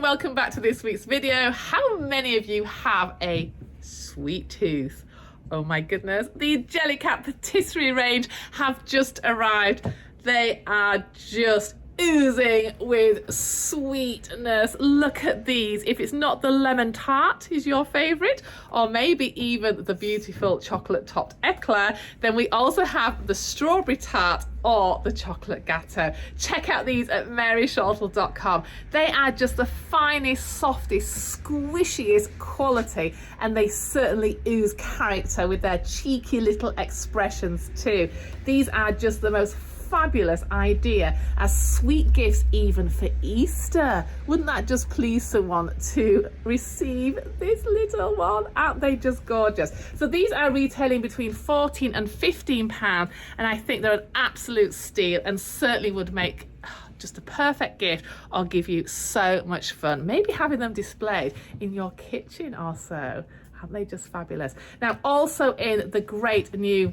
welcome back to this week's video. How many of you have a sweet tooth? Oh my goodness, the Jellycat Patisserie range have just arrived. They are just oozing with sweetness. Look at these. If it's not the lemon tart is your favorite, or maybe even the beautiful chocolate topped eclair, then we also have the strawberry tart or the chocolate gatto. Check out these at maryshortle.com. They are just the finest, softest, squishiest quality, and they certainly ooze character with their cheeky little expressions too. These are just the most fabulous idea as sweet gifts even for Easter. Wouldn't that just please someone to receive this little one? Aren't they just gorgeous? So these are retailing between £14 and £15, and I think they're an absolute steal and certainly would make just a perfect gift or give you so much fun. Maybe having them displayed in your kitchen or so. Aren't they just fabulous? Now, also in the great new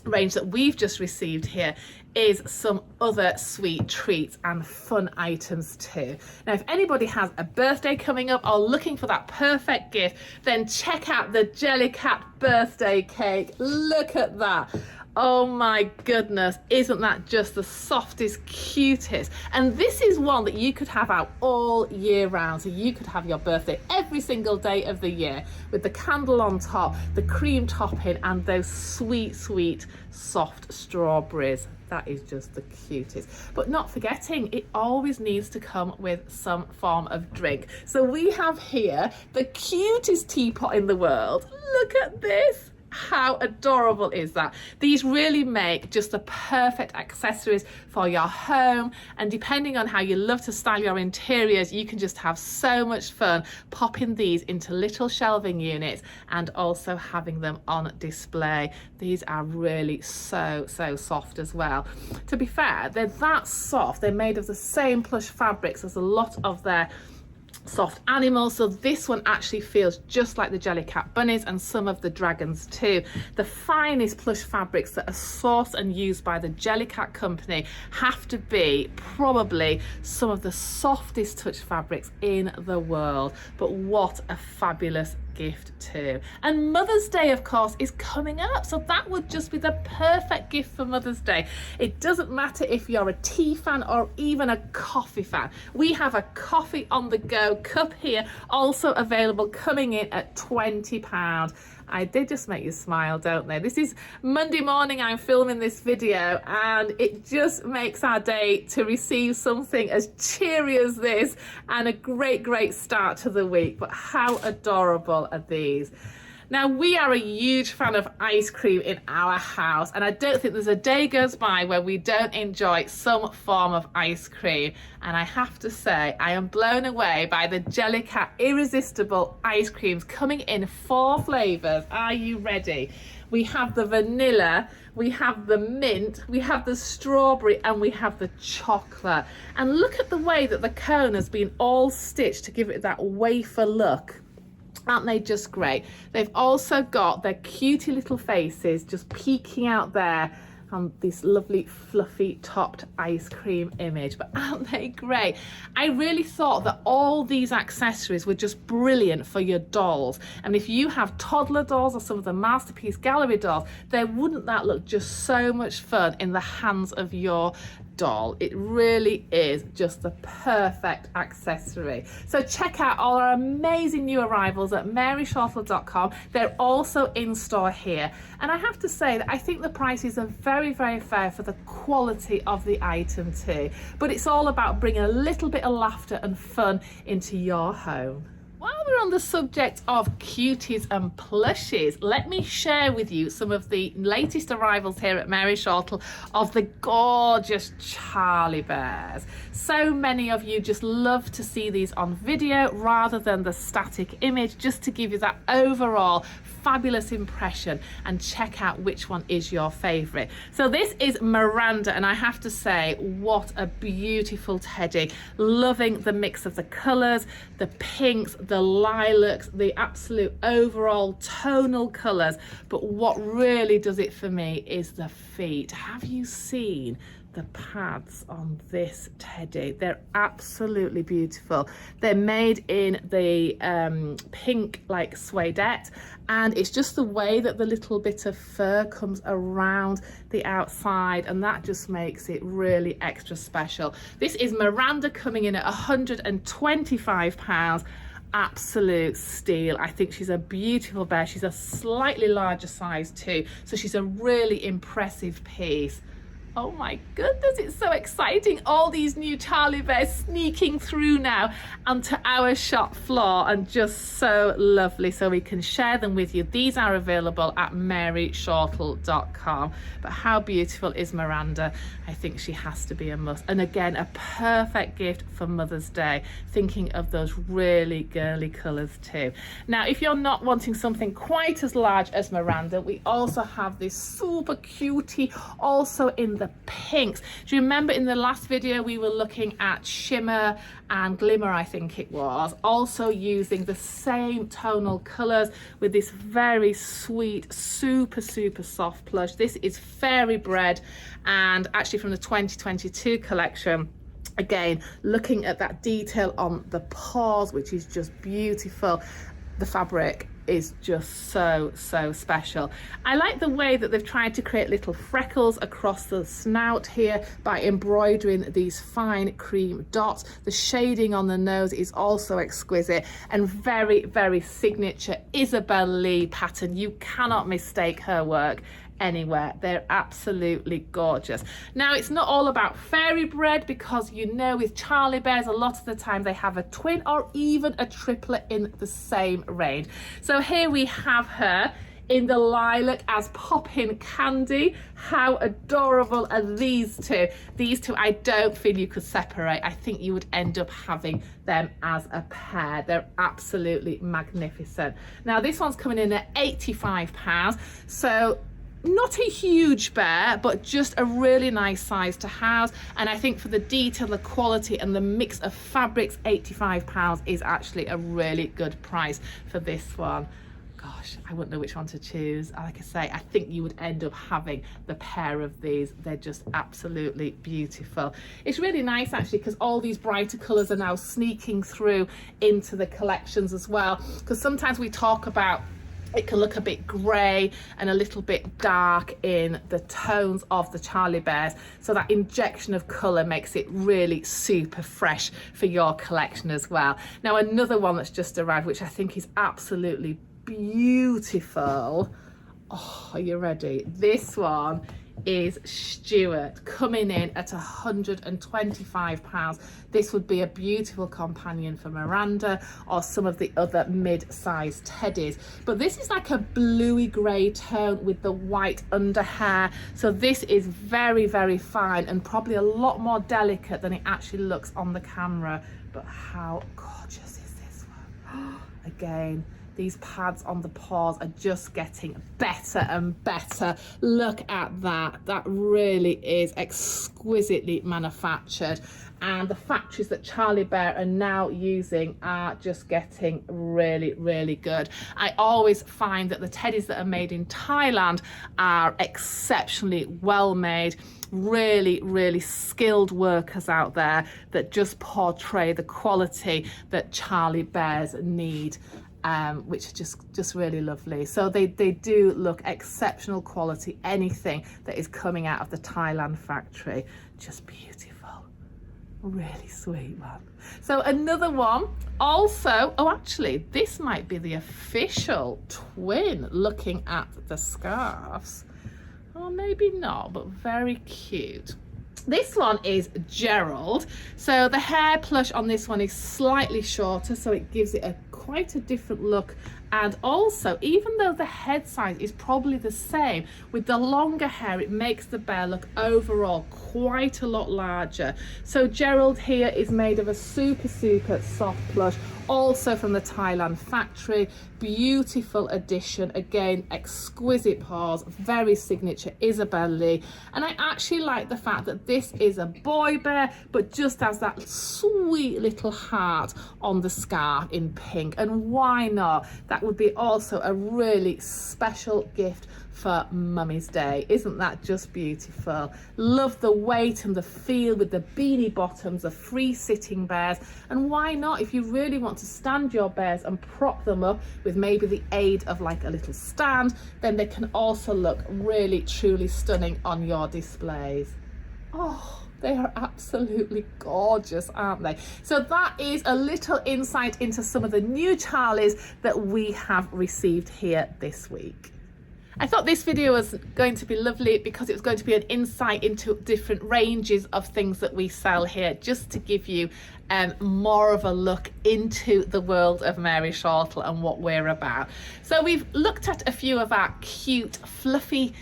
range that we've just received here is some other sweet treats and fun items too. Now, if anybody has a birthday coming up or looking for that perfect gift, then check out the Jellycat birthday cake. Look at that. Oh my goodness, isn't that just the softest, cutest? And this is one that you could have out all year round. So you could have your birthday every single day of the year with the candle on top, the cream topping, and those sweet, sweet, soft strawberries. That is just the cutest. But not forgetting, it always needs to come with some form of drink. So we have here the cutest teapot in the world. Look at this. How adorable is that? These really make just the perfect accessories for your home, and depending on how you love to style your interiors, you can just have so much fun popping these into little shelving units and also having them on display. These are really so soft as well. To be fair, they're that soft. They're made of the same plush fabrics as a lot of their soft animals, so this one actually feels just like the Jellycat bunnies and some of the dragons too. The finest plush fabrics that are sourced and used by the Jellycat company have to be probably some of the softest touch fabrics in the world. But what a fabulous gift too. And Mother's Day, of course, is coming up, so that would just be the perfect gift for Mother's Day. It doesn't matter if you're a tea fan or even a coffee fan. We have a coffee on the go cup here, also available, coming in at £20. They just make you smile, don't they? This is Monday morning I'm filming this video, and it just makes our day to receive something as cheery as this and a great start to the week. But how adorable are these? Now, we are a huge fan of ice cream in our house, and I don't think there's a day goes by where we don't enjoy some form of ice cream. And I have to say, I am blown away by the Jellycat Irresistible ice creams coming in 4 flavours. Are you ready? We have the vanilla, we have the mint, we have the strawberry, and we have the chocolate. And look at the way that the cone has been all stitched to give it that wafer look. Aren't they just great? They've also got their cutie little faces just peeking out there on this lovely fluffy topped ice cream image. But aren't they great? I really thought that all these accessories were just brilliant for your dolls. And if you have toddler dolls or some of the Masterpiece Gallery dolls, then wouldn't that look just so much fun in the hands of your doll? It really is just the perfect accessory. So check out all our amazing new arrivals at maryshortle.com. They're also in store here, and I have to say that I think the prices are very fair for the quality of the item too. But it's all about bringing a little bit of laughter and fun into your home. While we're on the subject of cuties and plushies, let me share with you some of the latest arrivals here at Mary Shortle of the gorgeous Charlie bears. So many of you just love to see these on video rather than the static image, just to give you that overall fabulous impression and check out which one is your favorite. So this is Miranda, and I have to say, what a beautiful teddy. Loving the mix of the colors, the pinks, the lilacs, the absolute overall tonal colors. But what really does it for me is the feet. Have you seen the pads on this teddy. They're absolutely beautiful. They're made in the pink like suedette, and it's just the way that the little bit of fur comes around the outside, and that just makes it really extra special. This is Miranda, coming in at £125. Absolute steal. I think she's a beautiful bear. She's a slightly larger size too, so she's a really impressive piece. Oh my goodness, it's so exciting. All these new Charlie bears sneaking through now onto our shop floor, and just so lovely, so we can share them with you. These are available at maryshortle.com. But how beautiful is Miranda? I think she has to be a must. And again, a perfect gift for Mother's Day, thinking of those really girly colours too. Now, if you're not wanting something quite as large as Miranda, we also have this super cutie, also in the pinks. Do you remember in the last video we were looking at shimmer and glimmer, I think it was, also using the same tonal colors with this very sweet, super soft plush. This is Fairy Bread, and actually from the 2022 collection. Again, looking at that detail on the paws, which is just beautiful. The fabric is just so special. I like the way that they've tried to create little freckles across the snout here by embroidering these fine cream dots. The shading on the nose is also exquisite, and very signature Isabel Lee pattern. You cannot mistake her work anywhere. They're absolutely gorgeous. Now, it's not all about Fairy Bread, because you know with Charlie bears a lot of the time they have a twin or even a triplet in the same range. So here we have her in the lilac as Poppin' Candy. How adorable are these two? These two, I don't feel you could separate. I think you would end up having them as a pair. They're absolutely magnificent. Now, this one's coming in at £85, so not a huge bear, but just a really nice size to house. And I think for the detail, the quality and the mix of fabrics, £85 is actually a really good price for this one. Gosh, I wouldn't know which one to choose. Like I say, I think you would end up having the pair of these. They're just absolutely beautiful. It's really nice actually, because all these brighter colours are now sneaking through into the collections as well. Because sometimes we talk about it can look a bit grey and a little bit dark in the tones of the Charlie bears. So that injection of colour makes it really super fresh for your collection as well. Now, another one that's just arrived, which I think is absolutely beautiful. Oh, are you ready? This one is Stewart, coming in at £125. This would be a beautiful companion for Miranda or some of the other mid-sized teddies. But this is like a bluey grey tone with the white under hair. So this is very fine and probably a lot more delicate than it actually looks on the camera. But how gorgeous is this one? Again, these pads on the paws are just getting better and better. Look at that. That really is exquisitely manufactured. And the factories that Charlie Bear are now using are just getting really good. I always find that the teddies that are made in Thailand are exceptionally well made. Really skilled workers out there that just portray the quality that Charlie Bears need. Which is just really lovely. So they do look exceptional quality. Anything that is coming out of the Thailand factory, just beautiful. Really sweet one. So another one also, oh actually this might be the official twin looking at the scarves. Or maybe not, but very cute. This one is Gerald. So the hair plush on this one is slightly shorter, so it gives it quite a different look. And also, even though the head size is probably the same, with the longer hair, it makes the bear look overall quite a lot larger. So Gerald here is made of a super soft plush, also from the Thailand factory. Beautiful addition, again, exquisite paws, very signature Isabel Lee. And I actually like the fact that this is a boy bear, but just has that sweet little heart on the scarf in pink. And why not? That would be also a really special gift for Mummy's Day. Isn't that just beautiful? Love the weight and the feel with the beanie bottoms, the free sitting bears. And why not, if you really want to stand your bears and prop them up with maybe the aid of like a little stand, then they can also look really truly stunning on your displays. Oh, they are absolutely gorgeous, aren't they? So that is a little insight into some of the new Charlies that we have received here this week. I thought this video was going to be lovely because it was going to be an insight into different ranges of things that we sell here, just to give you more of a look into the world of Mary Shortle and what we're about. So we've looked at a few of our cute, fluffy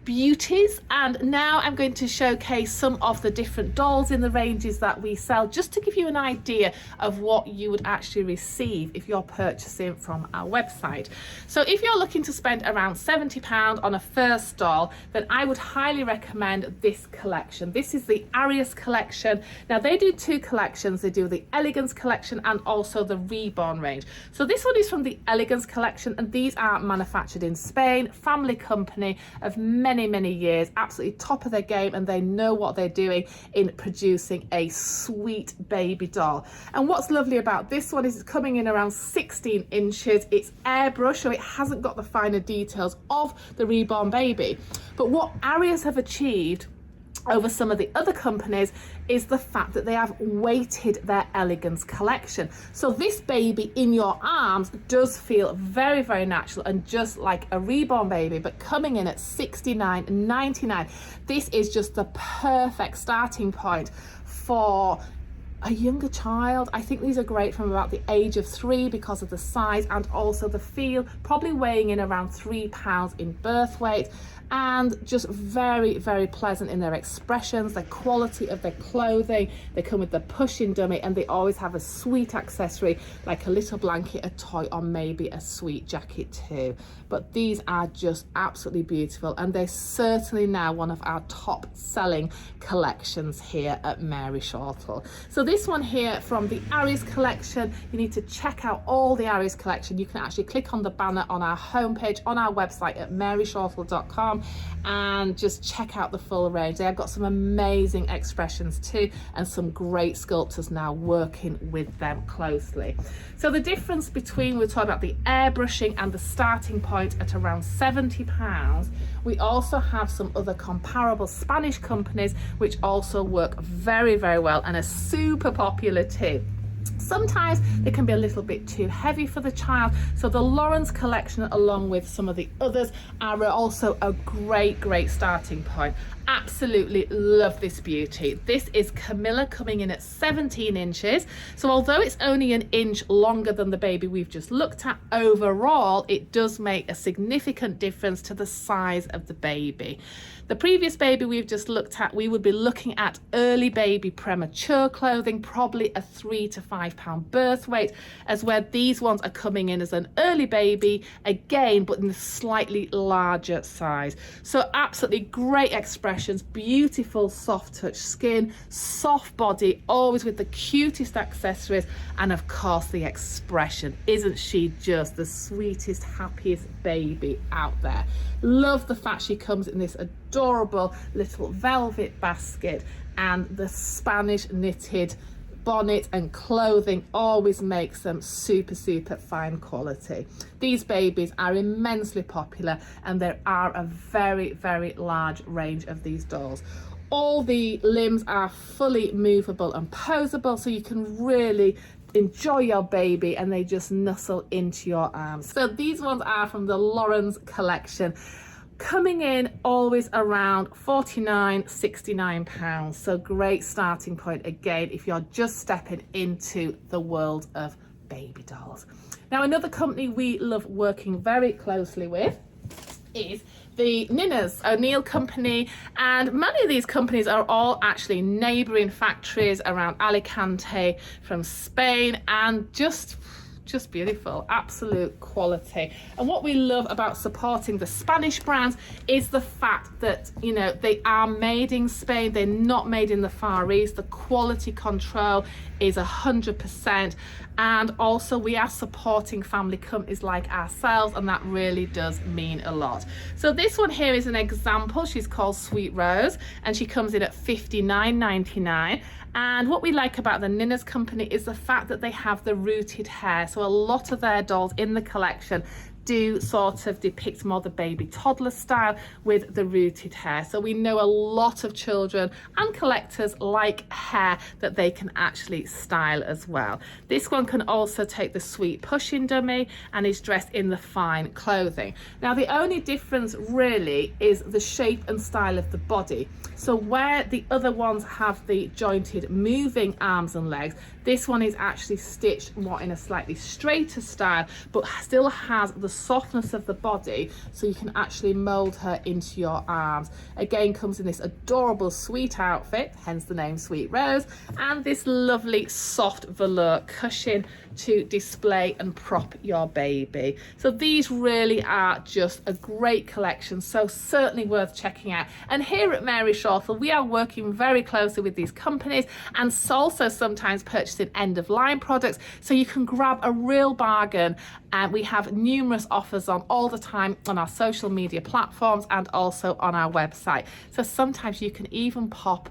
beauties, and now I'm going to showcase some of the different dolls in the ranges that we sell, just to give you an idea of what you would actually receive if you're purchasing from our website. So if you're looking to spend around £70 on a first doll, then I would highly recommend this collection. This is the Arias collection. Now they do two collections. They do the Elegance collection and also the Reborn range. So this one is from the Elegance collection, and these are manufactured in Spain, family company of many years, absolutely top of their game, and they know what they're doing in producing a sweet baby doll. And what's lovely about this one is it's coming in around 16 inches. It's airbrush, so it hasn't got the finer details of the Reborn baby. But what Arias have achieved over some of the other companies is the fact that they have weighted their Elegance collection. So this baby in your arms does feel very natural and just like a Reborn baby, but coming in at $69.99. This is just the perfect starting point for a younger child. I think these are great from about the age of 3 because of the size and also the feel, probably weighing in around £3 in birth weight, and just very pleasant in their expressions, the quality of their clothing. They come with the pushing dummy, and they always have a sweet accessory like a little blanket, a toy, or maybe a sweet jacket too. But these are just absolutely beautiful, and they're certainly now one of our top selling collections here at Mary Shortle. So this one here from the Arias collection, you need to check out all the Arias collection. You can actually click on the banner on our homepage on our website at maryshortle.com and just check out the full range. They have got some amazing expressions too, and some great sculptors now working with them closely. So the difference between, we're talking about the airbrushing and the starting point at around £70. We also have some other comparable Spanish companies which also work very well and are super popular too. Sometimes they can be a little bit too heavy for the child, so the Llorens collection along with some of the others are also a great starting point. Absolutely love this beauty. This is Camilla, coming in at 17 inches. So although it's only an inch longer than the baby we've just looked at, overall it does make a significant difference to the size of the baby. The previous baby we've just looked at, we would be looking at early baby premature clothing, probably a 3 to 5 pound birth weight, as where these ones are coming in as an early baby again, but in a slightly larger size. So absolutely great expressions, beautiful soft touch skin, soft body, always with the cutest accessories, and of course the expression. Isn't she just the sweetest, happiest baby out there? Love the fact she comes in this adorable little velvet basket, and the Spanish knitted bonnet and clothing always makes them super fine quality. These babies are immensely popular, and there are a very large range of these dolls. All the limbs are fully movable and posable, so you can really enjoy your baby and they just nuzzle into your arms. So these ones are from the Llorens collection, coming in always around £49-69. So great starting point again if you're just stepping into the world of baby dolls. Now another company we love working very closely with is the Ninnas O'Neill company, and many of these companies are all actually neighbouring factories around Alicante from Spain, and just beautiful, absolute quality. And what we love about supporting the Spanish brands is the fact that, you know, they are made in Spain, they're not made in the Far East. The quality control is 100%, and also we are supporting family companies like ourselves, and that really does mean a lot. So this one here is an example. She's called Sweet Rose, and she comes in at $59.99. And what we like about the Ninnas company is the fact that they have the rooted hair. So a lot of their dolls in the collection do sort of depict more the baby toddler style with the rooted hair. So we know a lot of children and collectors like hair that they can actually style as well. This one can also take the sweet pushing dummy and is dressed in the fine clothing. Now the only difference really is the shape and style of the body. So where the other ones have the jointed moving arms and legs, this one is actually stitched more in a slightly straighter style, but still has the softness of the body, so you can actually mold her into your arms. Again, comes in this adorable sweet outfit, hence the name Sweet Rose, and this lovely soft velour cushion to display and prop your baby. So these really are just a great collection, so certainly worth checking out. And here at Mary Shortle, we are working very closely with these companies, and also sometimes purchasing end of line products, so you can grab a real bargain. And we have numerous offers on all the time on our social media platforms and also on our website. So sometimes you can even pop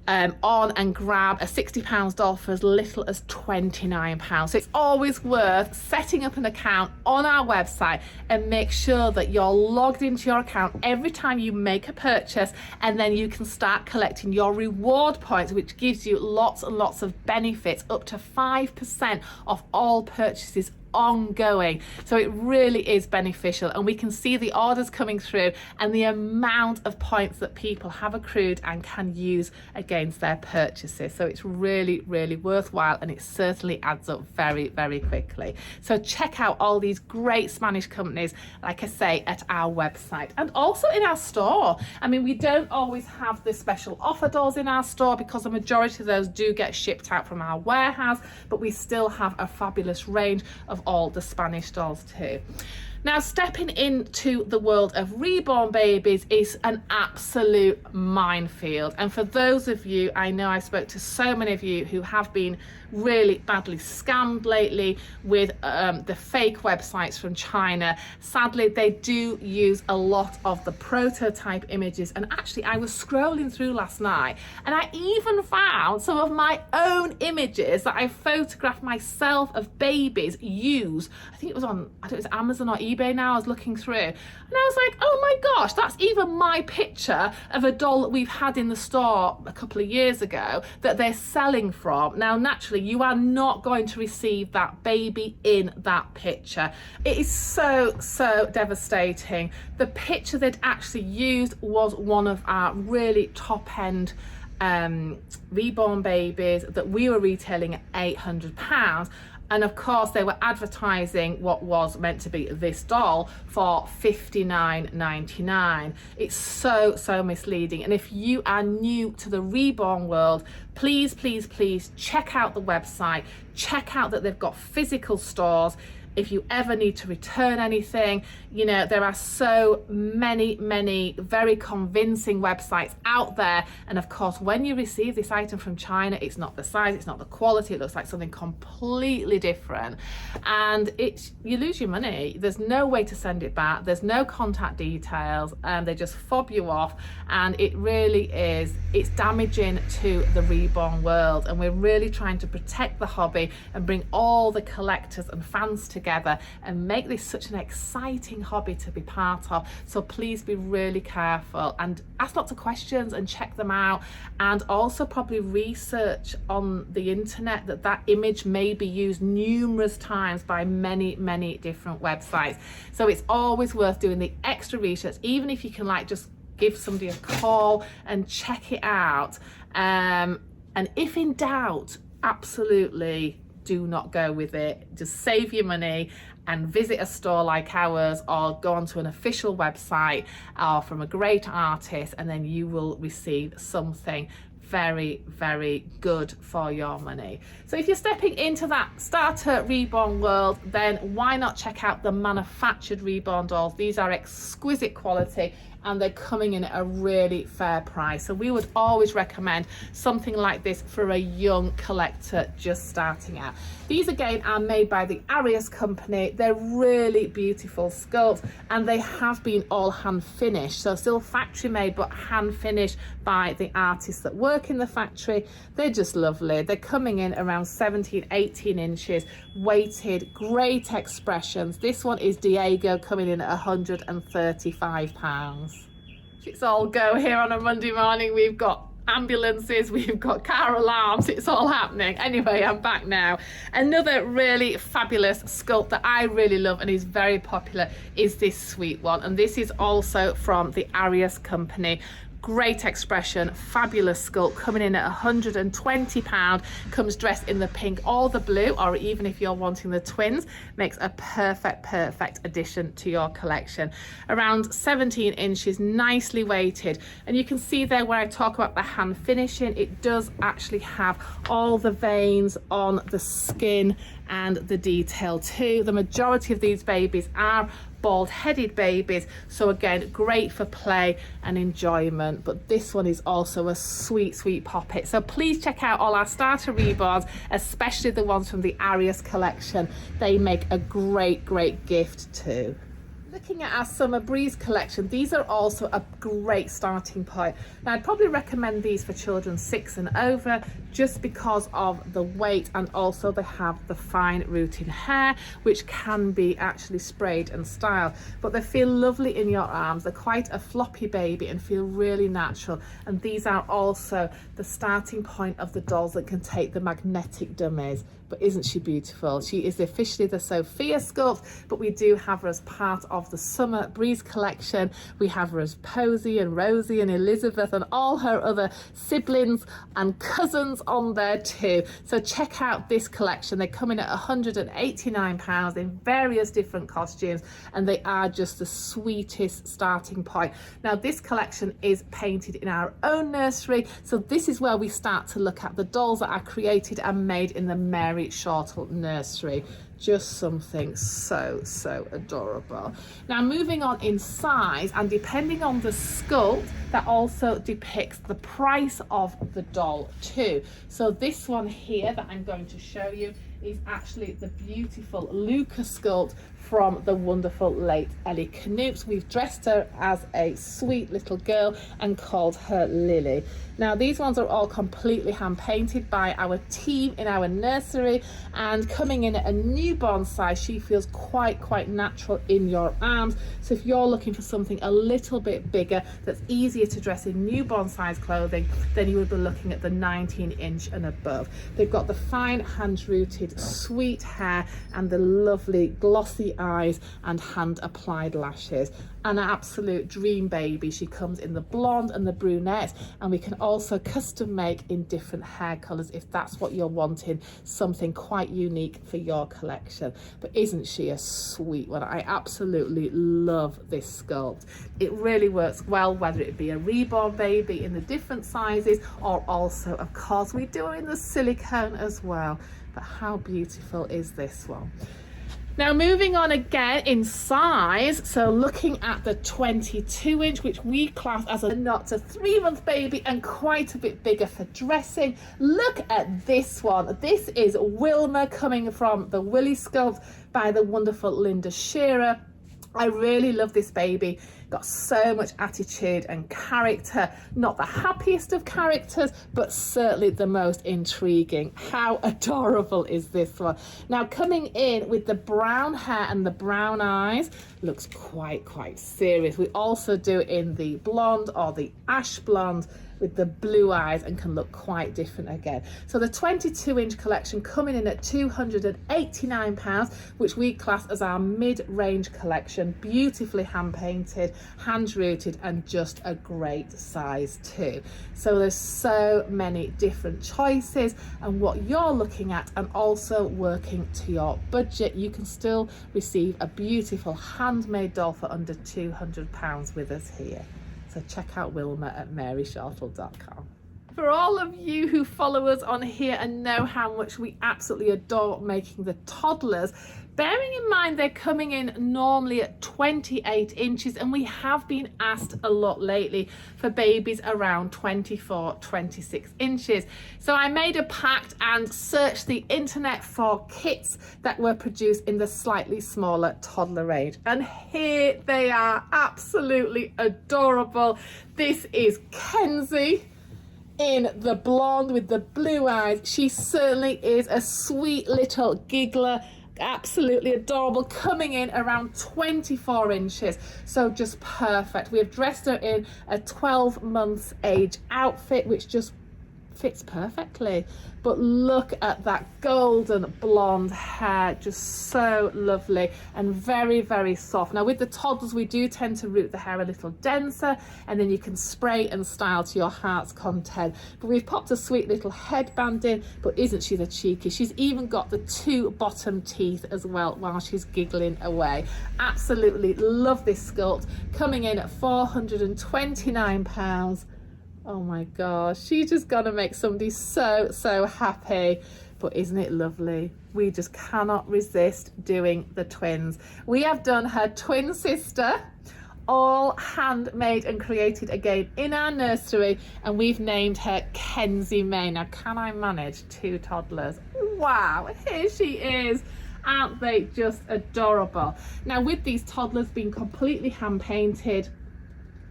on and grab a £60 doll for as little as £29. So it's always worth setting up an account on our website and make sure that you're logged into your account every time you make a purchase, and then you can start collecting your reward points, which gives you lots and lots of benefits, up to 5% off all purchases ongoing. So it really is beneficial, and we can see the orders coming through and the amount of points that people have accrued and can use against their purchases. So it's really, really worthwhile, and it certainly adds up very, very quickly. So check out all these great Spanish companies, like I say, at our website and also in our store. I mean, we don't always have the special offer dolls in our store because the majority of those do get shipped out from our warehouse, but we still have a fabulous range of all the Spanish dolls too. Now, stepping into the world of reborn babies is an absolute minefield. And for those of you, I know I spoke to so many of you who have been really badly scammed lately with the fake websites from China. Sadly, they do use a lot of the prototype images. And actually, I was scrolling through last night and I even found some of my own images that I photographed myself of babies used. I think it was on, I don't know, it was Amazon or eBay now. I was looking through and I was like, oh my gosh, that's even my picture of a doll that we've had in the store a couple of years ago that they're selling from. Now, naturally, you are not going to receive that baby in that picture. It is so, so devastating. The picture they'd actually used was one of our really top-end reborn babies that we were retailing at £800. And of course, they were advertising what was meant to be this doll for $59.99. It's so, so misleading. And if you are new to the reborn world, please, please, please check out the website. Check out that they've got physical stores. If you ever need to return anything, you know, there are so many, many very convincing websites out there. And of course, when you receive this item from China, it's not the size, it's not the quality, it looks like something completely different. And you lose your money. There's no way to send it back. There's no contact details, and they just fob you off. And it really is, it's damaging to the reborn world. And we're really trying to protect the hobby and bring all the collectors and fans together and make this such an exciting hobby to be part of. So please be really careful and ask lots of questions and check them out, and also probably research on the internet that image may be used numerous times by many, many different websites. So it's always worth doing the extra research, even if you can like just give somebody a call and check it out. And if in doubt, absolutely do not go with it. Just save your money and visit a store like ours, or go onto an official website or from a great artist, and then you will receive something very, very good for your money. So if you're stepping into that starter Reborn world, then why not check out the manufactured Reborn dolls? These are exquisite quality and they're coming in at a really fair price. So we would always recommend something like this for a young collector just starting out. These again are made by the Arias company. They're really beautiful sculpts and they have been all hand finished. So still factory made, but hand finished by the artists that work in the factory. They're just lovely. They're coming in around 17, 18 inches, weighted, great expressions. This one is Diego, coming in at £135. It's all go here on a Monday morning. We've got ambulances, we've got car alarms, it's all happening. Anyway, I'm back now. Another really fabulous sculpt that I really love and is very popular is this sweet one, and this is also from the Arias company. Great expression, fabulous sculpt, coming in at £120. Comes dressed in the pink or the blue, or even if you're wanting the twins, makes a perfect addition to your collection. Around 17 inches, nicely weighted, and you can see there where I talk about the hand finishing, it does actually have all the veins on the skin and the detail too. The majority of these babies are bald-headed babies, so again, great for play and enjoyment. But this one is also a sweet poppet. So please check out all our starter Reborns, especially the ones from the Arias collection. They make a great gift too. Looking at our Summer Breeze collection, these are also a great starting point. Now, I'd probably recommend these for children 6 and over, just because of the weight, and also they have the fine rooting hair, which can be actually sprayed and styled, but they feel lovely in your arms. They're quite a floppy baby and feel really natural. And these are also the starting point of the dolls that can take the magnetic dummies. But isn't she beautiful? She is officially the Sophia sculpt, but we do have her as part of the Summer Breeze collection. We have her as Posy and Rosie and Elizabeth and all her other siblings and cousins on there too. So check out this collection. They come in at £189 in various different costumes, and they are just the sweetest starting point. Now, this collection is painted in our own nursery, so this is where we start to look at the dolls that are created and made in the Mary Shortle nursery. Just something so adorable. Now, moving on in size, and depending on the sculpt, that also depicts the price of the doll too. So this one here that I'm going to show you is actually the beautiful Luxe sculpt from the wonderful late Ellie Knoopes. We've dressed her as a sweet little girl and called her Lily. Now, these ones are all completely hand painted by our team in our nursery, and coming in at a newborn size, she feels quite natural in your arms. So if you're looking for something a little bit bigger that's easier to dress in newborn size clothing, then you would be looking at the 19-inch and above. They've got the fine hand rooted sweet hair and the lovely glossy eyes and hand applied lashes. An absolute dream baby. She comes in the blonde and the brunette, and we can also custom make in different hair colors if that's what you're wanting, something quite unique for your collection. But isn't she a sweet one? I absolutely love this sculpt. It really works well, whether it be a reborn baby in the different sizes, or also, of course, we do it in the silicone as well. But how beautiful is this one? Now, moving on again in size, so looking at the 22-inch, which we class as a not to 3-month baby and quite a bit bigger for dressing. Look at this one. This is Wilma, coming from the Willy sculpt by the wonderful Linda Shearer. I really love this baby. Got so much attitude and character. Not the happiest of characters, but certainly the most intriguing. How adorable is this one? Now, coming in with the brown hair and the brown eyes, looks quite serious. We also do in the blonde or the ash blonde with the blue eyes, and can look quite different again. So the 22-inch collection coming in at £289, which we class as our mid-range collection, beautifully hand painted. hand rooted, and just a great size too. So there's so many different choices, and what you're looking at, and also working to your budget, you can still receive a beautiful handmade doll for under £200 with us here. So check out Wilma at maryshortle.com. For all of you who follow us on here and know how much we absolutely adore making the toddlers, bearing in mind they're coming in normally at 28 inches, and we have been asked a lot lately for babies around 24, 26 inches. So I made a pact and searched the internet for kits that were produced in the slightly smaller toddler range. And here they are, absolutely adorable. This is Kenzie in the blonde with the blue eyes. She certainly is a sweet little giggler, absolutely adorable, coming in around 24 inches, so just perfect. We have dressed her in a 12 months age outfit, which just fits perfectly. But look at that golden blonde hair, just so lovely and very, very soft. Now with the toddlers, we do tend to root the hair a little denser, and then you can spray and style to your heart's content. But we've popped a sweet little headband in, but isn't she the cheeky? She's even got the 2 bottom teeth as well while she's giggling away. Absolutely love this sculpt, coming in at £429. Oh my gosh, she's just gonna make somebody so happy. But isn't it lovely? We just cannot resist doing the twins. We have done her twin sister, all handmade and created again in our nursery, and we've named her Kenzie-Mae. Now can I manage 2 toddlers? Wow, here she is. Aren't they just adorable? Now with these toddlers being completely hand painted,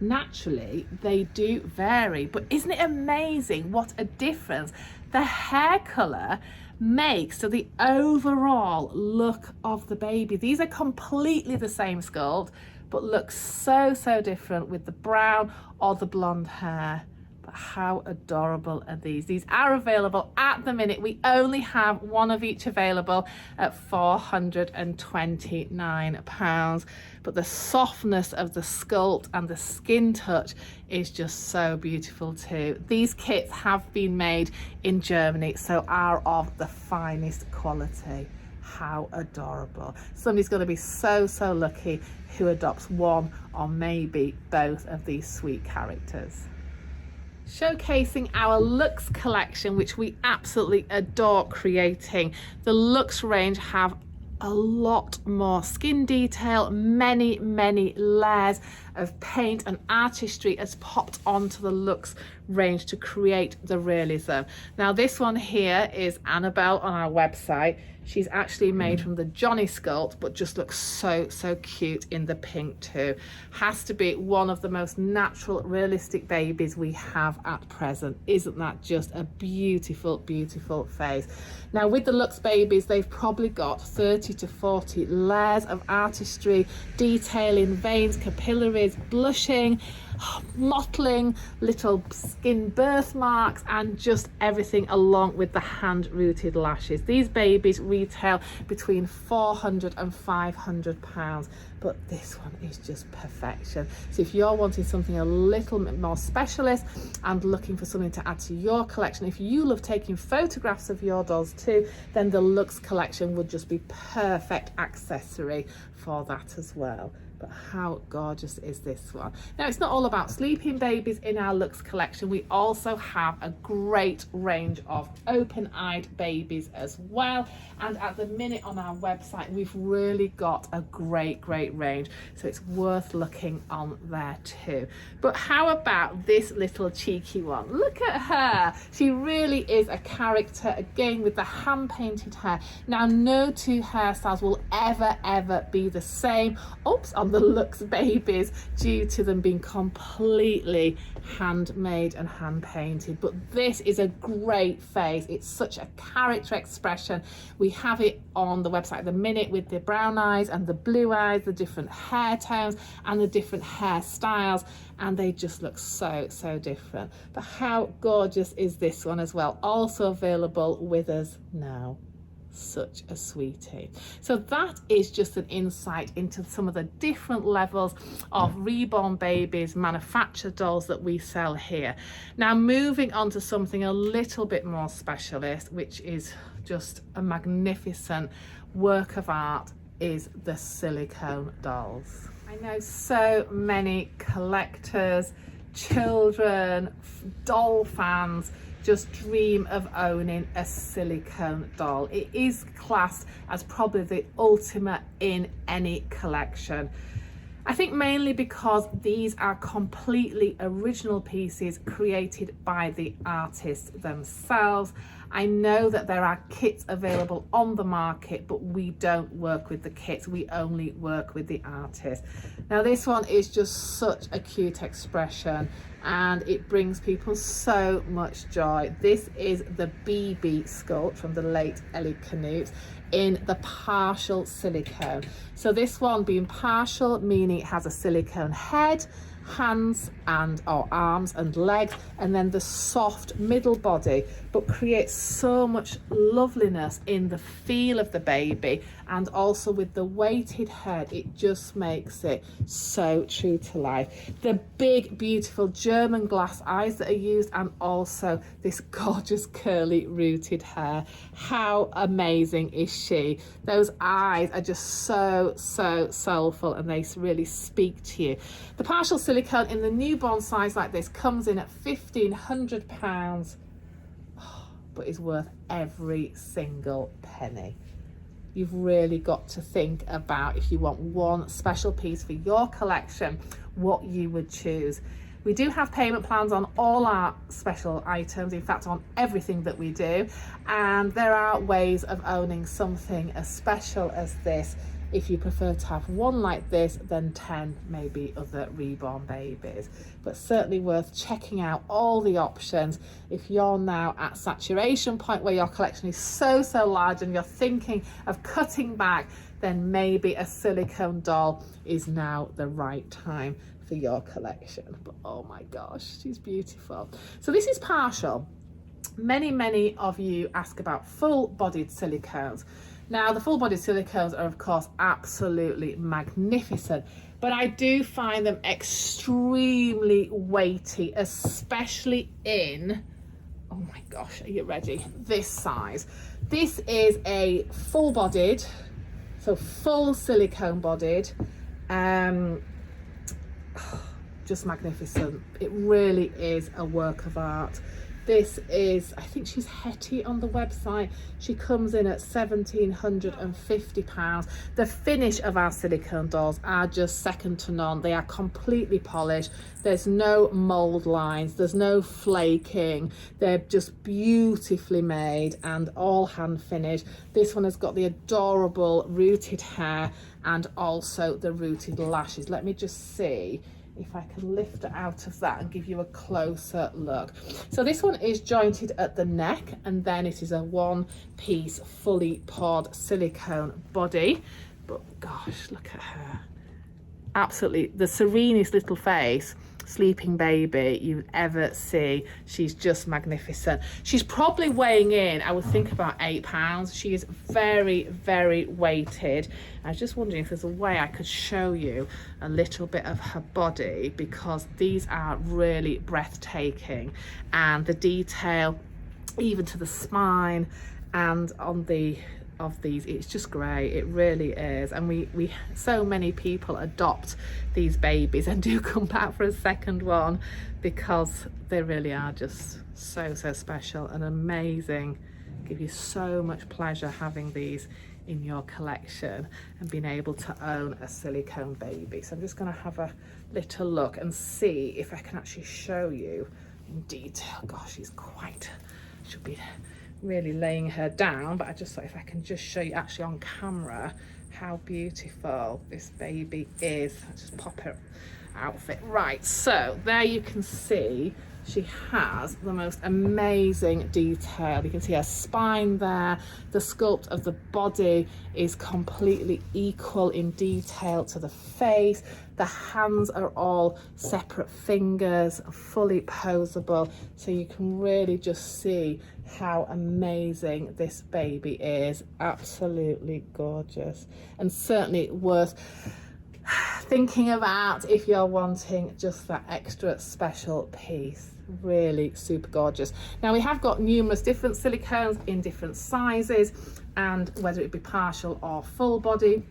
naturally they do vary, but isn't it amazing what a difference the hair color makes to the overall look of the baby? These are completely the same sculpt, but look so different with the brown or the blonde hair. But how adorable are these? These are available at the minute. We only have one of each available at £429. But the softness of the sculpt and the skin touch is just so beautiful too. These kits have been made in Germany, so are of the finest quality. How adorable. Somebody's going to be so lucky who adopts one or maybe both of these sweet characters. Showcasing our Luxe collection, which we absolutely adore creating. The Luxe range have a lot more skin detail, many layers of paint and artistry has popped onto the Luxe range to create the realism. Now this one here is Annabel on our website. She's actually made from the Johnny sculpt, but just looks so cute in the pink too. Has to be one of the most natural, realistic babies we have at present. Isn't that just a beautiful face? Now with the Luxe babies, they've probably got 30 to 40 layers of artistry, detailing veins, capillaries, blushing, mottling, little skin birthmarks, and just everything along with the hand-rooted lashes. These babies retail between £400 and £500, but this one is just perfection. So if you're wanting something a little bit more specialist and looking for something to add to your collection, if you love taking photographs of your dolls too, then the Luxe collection would just be perfect accessory for that as well. But how gorgeous is this one? Now it's not all about sleeping babies in our Luxe collection. We also have a great range of open-eyed babies as well. And at the minute on our website, we've really got a great range. So it's worth looking on there too. But how about this little cheeky one? Look at her. She really is a character, again with the hand-painted hair. Now no 2 hairstyles will ever be the same. Oops, on the Luxe babies, due to them being completely handmade and hand painted. But this is a great face. It's such a character expression. We have it on the website at the minute with the brown eyes and the blue eyes, the different hair tones and the different hairstyles, and they just look so different. But how gorgeous is this one as well? Also available with us now. such a sweetie. So that is just an insight into some of the different levels of Reborn babies, manufactured dolls that we sell here. Now moving on to something a little bit more specialist, which is just a magnificent work of art, is the silicone dolls. I know so many collectors, children, doll fans just dream of owning a silicone doll. It is classed as probably the ultimate in any collection. I think mainly because these are completely original pieces created by the artists themselves. I know that there are kits available on the market, but we don't work with the kits, we only work with the artists. Now this one is just such a cute expression and it brings people so much joy. This is the Bibi sculpt from the late Elegance in the partial silicone. So this one being partial, meaning it has a silicone head, hands and or arms and legs, and then the soft middle body, but creates so much loveliness in the feel of the baby, and also with the weighted head, it just makes it so true to life. The big beautiful German glass eyes that are used, and also this gorgeous curly rooted hair. How amazing is she? Those eyes are just so soulful and they really speak to you. The partial silicone in the newborn size like this comes in at £1,500, but is worth every single penny. You've really got to think about, if you want one special piece for your collection, what you would choose. We do have payment plans on all our special items, in fact on everything that we do, and there are ways of owning something as special as this. If you prefer to have one like this, then 10 maybe other Reborn babies. But certainly worth checking out all the options. If you're now at saturation point where your collection is so large and you're thinking of cutting back, then maybe a silicone doll is now the right time for your collection. But oh my gosh, she's beautiful. So this is partial. Many of you ask about full-bodied silicones. Now, the full-bodied silicones are, of course, absolutely magnificent, but I do find them extremely weighty, especially in, oh my gosh, are you ready? This size. This is a full-bodied, so full silicone-bodied, just magnificent. It really is a work of art. This is, I think she's Hettie on the website. She comes in at £1,750. The finish of our silicone dolls are just second to none. They are completely polished. There's no mold lines. There's no flaking. They're just beautifully made and all hand finished. This one has got the adorable rooted hair and also the rooted lashes. Let me just see if I can lift it out of that and give you a closer look. So this one is jointed at the neck, and then it is a one-piece fully poured silicone body. But gosh, look at her. Absolutely the serenest little face, sleeping baby you would ever see. She's just magnificent. She's probably weighing in, I would think, about £8. She is very weighted. I was just wondering if there's a way I could show you a little bit of her body, because these are really breathtaking, and the detail even to the spine and on the of these, it's just great. It really is. And we so many people adopt these babies and do come back for a second one, because they really are just so special and amazing. Give you so much pleasure having these in your collection and being able to own a silicone baby. So I'm just going to have a little look and see if I can actually show you in detail. Gosh, she's quite, should be really laying her down, but I just thought if I can just show you actually on camera how beautiful this baby is. I'll just pop her outfit. Right, so there you can see she has the most amazing detail. You can see her spine there. The sculpt of the body is completely equal in detail to the face. The hands are all separate fingers, fully posable, so you can really just see how amazing this baby is. Absolutely gorgeous, and certainly worth thinking about if you're wanting just that extra special piece. Really super gorgeous. Now we have got numerous different silicones in different sizes, and whether it be partial or full body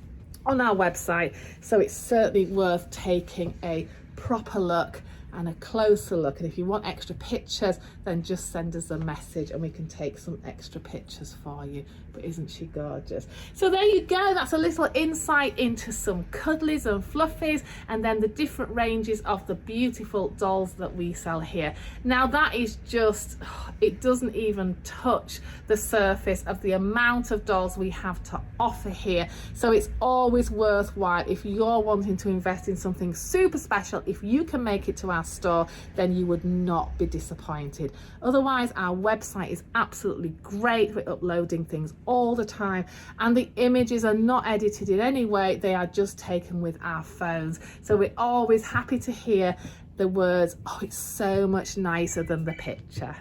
on our website, so it's certainly worth taking a proper look and a closer look. And if you want extra pictures, then just send us a message and we can take some extra pictures for you. But isn't she gorgeous? So there you go, that's a little insight into some cuddlies and fluffies, and then the different ranges of the beautiful dolls that we sell here. Now that is just, it doesn't even touch the surface of the amount of dolls we have to offer here. So it's always worthwhile, if you're wanting to invest in something super special, if you can make it to our store, then you would not be disappointed. Otherwise, our website is absolutely great. We're uploading things all the time, and the images are not edited in any way, they are just taken with our phones. So we're always happy to hear the words, oh, it's so much nicer than the picture.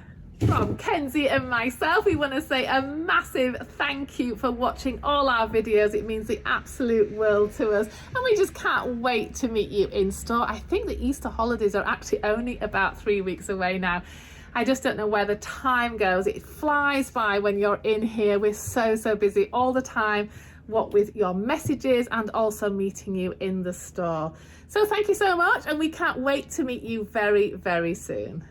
From Kenzie and myself, we want to say a massive thank you for watching all our videos. It means the absolute world to us, and we just can't wait to meet you in store. I think the Easter holidays are actually only about 3 weeks away now. I just don't know where the time goes. It flies by when you're in here. We're so busy all the time, what with your messages and also meeting you in the store. So thank you so much, and we can't wait to meet you very soon.